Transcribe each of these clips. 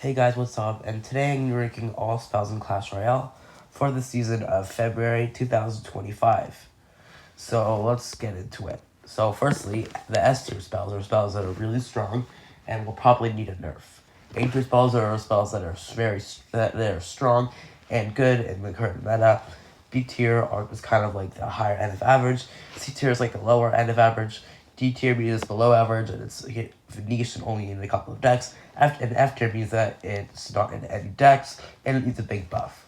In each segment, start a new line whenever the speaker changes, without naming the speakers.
Hey guys, what's up? And today I'm ranking all spells in Clash Royale for the season of February 2025. So let's get into it. So firstly, the S tier spells are spells that are really strong and will probably need a nerf. A tier spells are spells that are that are strong and good in the current meta. B tier is kind of like the higher end of average. C tier is like the lower end of average. D tier means below average and it's niche and only in a couple of decks. And F tier means that it's not in any decks and it needs a big buff.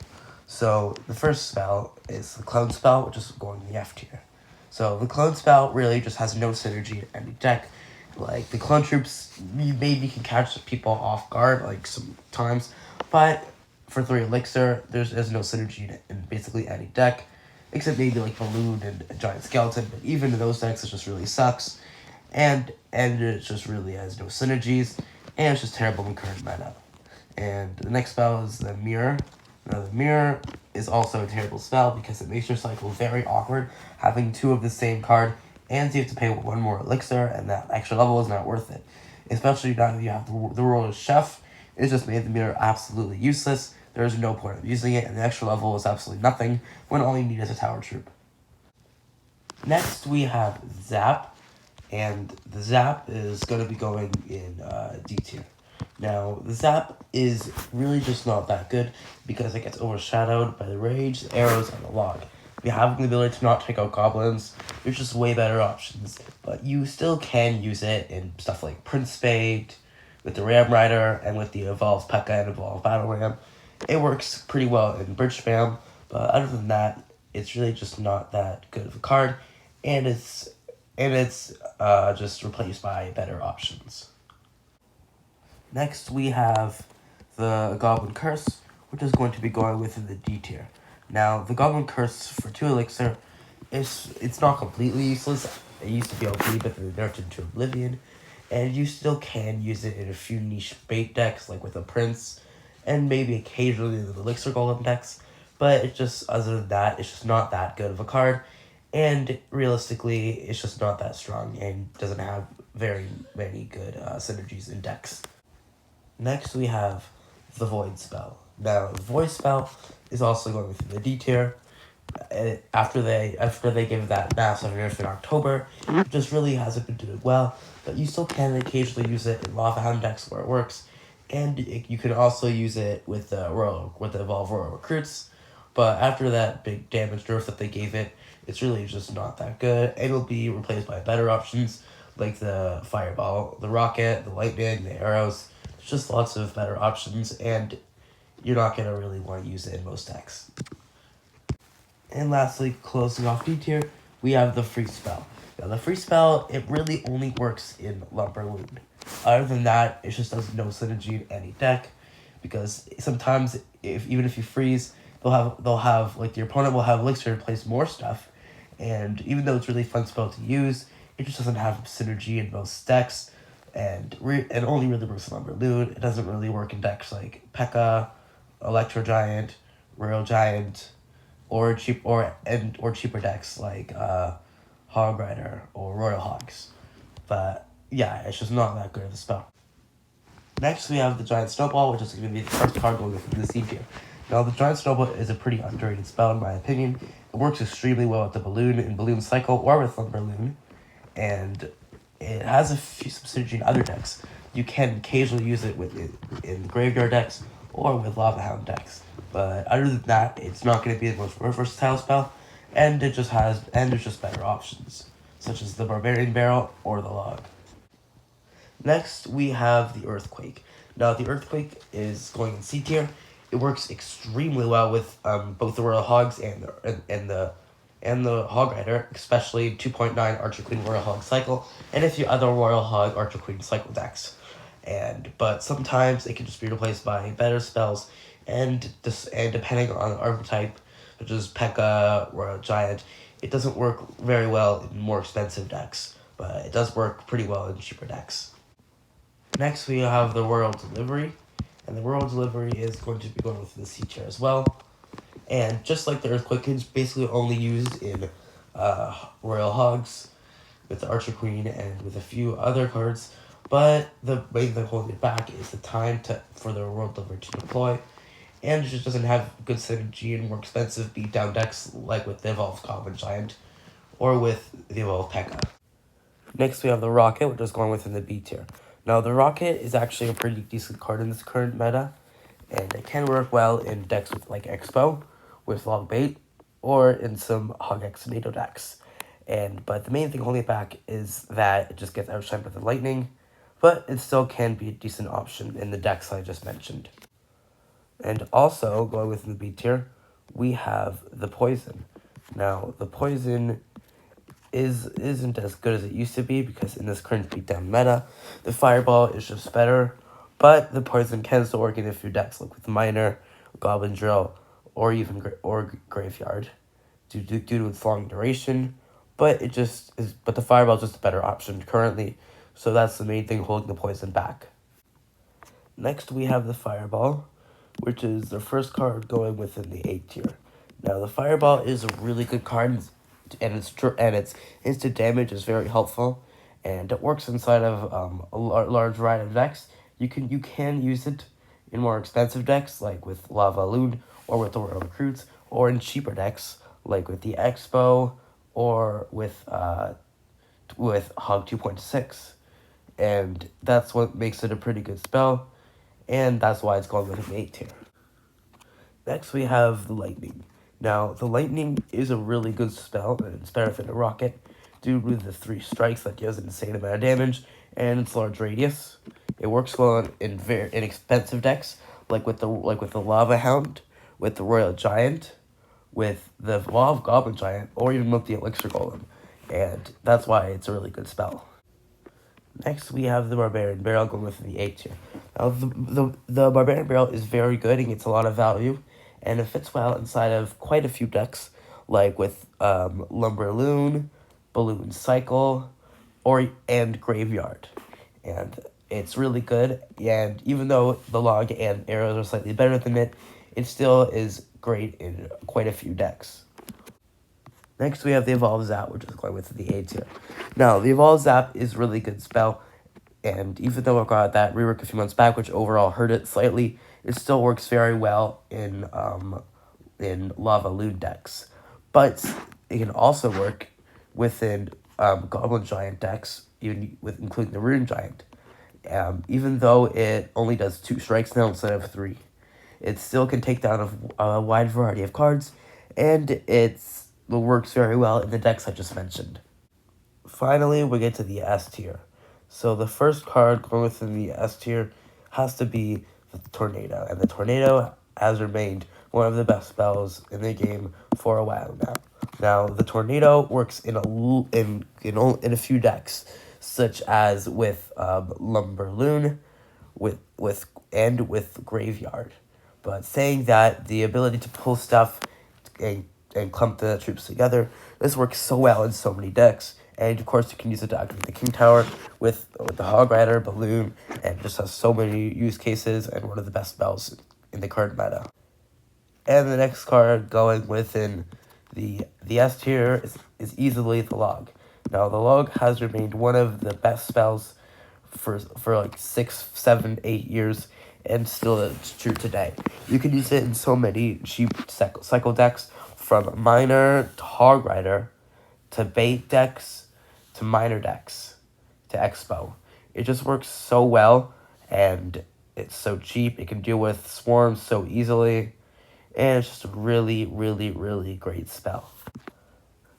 So the first spell is the clone spell, which is going in the F tier. So the clone spell really just has no synergy in any deck. Like the clone troops maybe can catch people off guard like sometimes, but for 3 elixir, there's no synergy in basically any deck, except maybe like Balloon and a Giant Skeleton. But even in those decks, it just really sucks, and it just really has no synergies, and it's just terrible in current meta. And the next spell is the Mirror. Now the Mirror is also a terrible spell because it makes your cycle very awkward, having 2 of the same card, and you have to pay 1 more elixir, and that extra level is not worth it. Especially now that you have the Royal Chef, it just made the Mirror absolutely useless. There is no point of using it, and the extra level is absolutely nothing when all you need is a Tower Troop. Next, we have Zap, and the Zap is going to be going in D tier. Now, the Zap is really just not that good because it gets overshadowed by the Rage, the Arrows, and the Log. If you have the ability to not take out Goblins, there's just way better options, but you still can use it in stuff like Prince Spade, with the Ram Rider, and with the Evolved P.E.K.K.A. and Evolved Battle Ram. It works pretty well in Bridge Spam, but other than that, it's really just not that good of a card, and it's just replaced by better options. Next, we have the Goblin Curse, which is going to be going within the D tier. Now, the Goblin Curse for 2 elixir, it's not completely useless. It used to be OP, but they nerfed it into Oblivion, and you still can use it in a few niche bait decks, like with a Prince, and maybe occasionally in the Elixir Golem decks, but it's just, other than that, it's just not that good of a card, and realistically, it's just not that strong, and doesn't have very many good synergies in decks. Next, we have the Void spell. Now, the Void spell is also going within the D tier. After they give that massive nerf in October, it just really hasn't been doing well. But you still can occasionally use it in Lava Hound decks where it works, and you can also use it with the Evolved Royal Recruits. But after that big damage nerf that they gave it, it's really just not that good. It'll be replaced by better options like the Fireball, the Rocket, the Lightning, the Arrows. There's just lots of better options, and you're not going to really want to use it in most decks. And lastly, closing off D tier, we have the Freeze spell. Now, the Freeze spell, it really only works in Lumberloon. Other than that, it just does no synergy in any deck, because sometimes, even if you freeze, they'll have like your opponent will have elixir to place more stuff, and even though it's really fun spell to use, it just doesn't have synergy in most decks, and it only really works in Lumberloon. It doesn't really work in decks like P.E.K.K.A., Electro Giant, Royal Giant, or cheaper decks like Hog Rider or Royal Hogs. But yeah, it's just not that good of a spell. Next, we have the Giant Snowball, which is going to be the first card going within the C tier. Now, the Giant Snowball is a pretty underrated spell, in my opinion. It works extremely well with the Balloon in Balloon Cycle or with Lumberloon, and it has some synergy in other decks. You can occasionally use it in graveyard decks or with Lava Hound decks. But other than that, it's not going to be the most versatile spell, and there's just better options, such as the Barbarian Barrel or the Log. Next, we have the Earthquake. Now, the Earthquake is going in C tier. It works extremely well with both the Royal Hogs and the Hog Rider, especially 2.9 Archer Queen Royal Hog Cycle, and a few other Royal Hog Archer Queen Cycle decks. But sometimes it can just be replaced by better spells, and depending on the archetype, such as P.E.K.K.A., Royal Giant, it doesn't work very well in more expensive decks, but it does work pretty well in cheaper decks. Next, we have the Royal Delivery, and the Royal Delivery is going to be going with the C tier as well. And just like the Earthquake, it's basically only used in Royal Hogs with the Archer Queen and with a few other cards, But the main thing holding it back is the time for the World Liver to deploy, and it just doesn't have good synergy and more expensive beatdown decks like with the Evolved Goblin Giant or with the Evolved P.E.K.K.A. Next, we have the Rocket, which is going within the B tier. Now, the Rocket is actually a pretty decent card in this current meta, and it can work well in decks with like Expo, with Long Bait, or in some Hog X NATO decks. But the main thing holding it back is that it just gets outshined by the Lightning, but it still can be a decent option in the decks I just mentioned. And also, going within the B tier, we have the Poison. Now, the Poison isn't as good as it used to be because in this current beatdown meta, the Fireball is just better, but the Poison can still work in a few decks like with Miner, Goblin Drill, or even Graveyard, due to its long duration. But it just is. But the Fireball is just a better option currently, so that's the main thing holding the Poison back. Next, we have the Fireball, which is the first card going within the A tier. Now, the Fireball is a really good card, and its instant damage is very helpful, and it works inside of a large variety of decks. You can use it in more expensive decks like with Lava Loon or with the Royal Recruits, or in cheaper decks like with the Expo or with Hog 2.6, and that's what makes it a pretty good spell, and that's why it's going with an 8 tier. Next, we have the Lightning. Now, the Lightning is a really good spell, and it's better than a Rocket, due to the 3 strikes that deals an insane amount of damage, and its large radius. It works well in very inexpensive decks, like with the Lava Hound, with the Royal Giant, with the Evolved Goblin Giant, or even with the Elixir Golem, and that's why it's a really good spell. Next, we have the Barbarian Barrel going with the A tier. Now, the Barbarian Barrel is very good and gets a lot of value, and it fits well inside of quite a few decks, like with Lumber Loon, Balloon Cycle, and Graveyard. And it's really good, and even though the log and arrows are slightly better than it, it still is great in quite a few decks. Next, we have the Evolve Zap, which is going with the A tier. Now, the Evolve Zap is a really good spell, and even though I got that rework a few months back, which overall hurt it slightly, it still works very well in Lava Loon decks. But it can also work within Goblin Giant decks, including the Rune Giant. Even though it only does 2 strikes now instead of 3, it still can take down a wide variety of cards, and it works very well in the decks I just mentioned. Finally, we get to the S tier. So the first card going within the S tier has to be the Tornado, and the Tornado has remained one of the best spells in the game for a while now. Now, the Tornado works in a few decks, such as with Lumber Loon, with Graveyard. But saying that, the ability to pull stuff and clump the troops together, this works so well in so many decks. And of course, you can use it to activate the King Tower with the Hog Rider, Balloon, and just has so many use cases and one of the best spells in the current meta. And the next card going within the S tier is easily the Log. Now, the Log has remained one of the best spells for like 6, 7, 8 years, and still it's true today. You can use it in so many cheap cycle decks, from Miner to Hog Rider to Bait decks to Miner decks to Expo. It just works so well, and it's so cheap. It can deal with swarms so easily, and it's just a really, really, really great spell.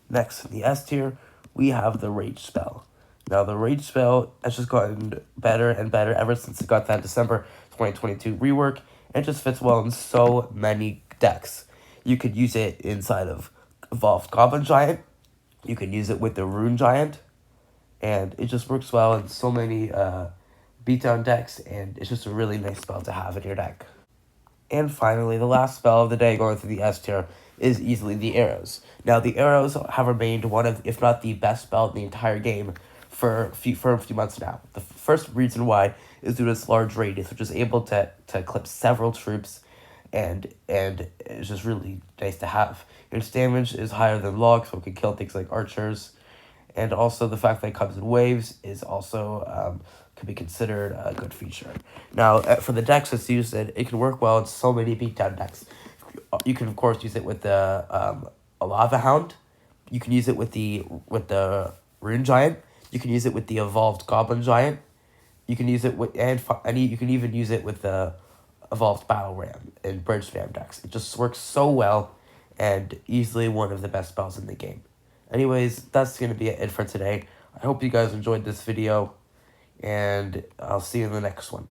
Next, in the S tier, we have the Rage spell. Now, the Rage spell has just gotten better and better ever since it got that December 2022 rework, and it just fits well in so many decks. You could use it inside of Evolved Goblin Giant. You can use it with the Rune Giant. And it just works well in so many beatdown decks. And it's just a really nice spell to have in your deck. And finally, the last spell of the day going through the S tier is easily the Arrows. Now, the Arrows have remained one of, if not the best spell in the entire game for a few months now. The first reason why is due to its large radius, which is able to clip several troops, and it's just really nice to have. Its damage is higher than Log, so it can kill things like archers, and also the fact that it comes in waves is also can be considered a good feature. Now, for the decks that's used, it can work well in so many beatdown decks. You can, of course, use it with the a Lava Hound. You can use it with the Rune Giant. You can use it with the Evolved Goblin Giant. You can use it with you can even use it with the Evolved Battle Ram and Bridge Spam decks. It just works so well, and easily one of the best spells in the game. Anyways, that's gonna be it for today. I hope you guys enjoyed this video, and I'll see you in the next one.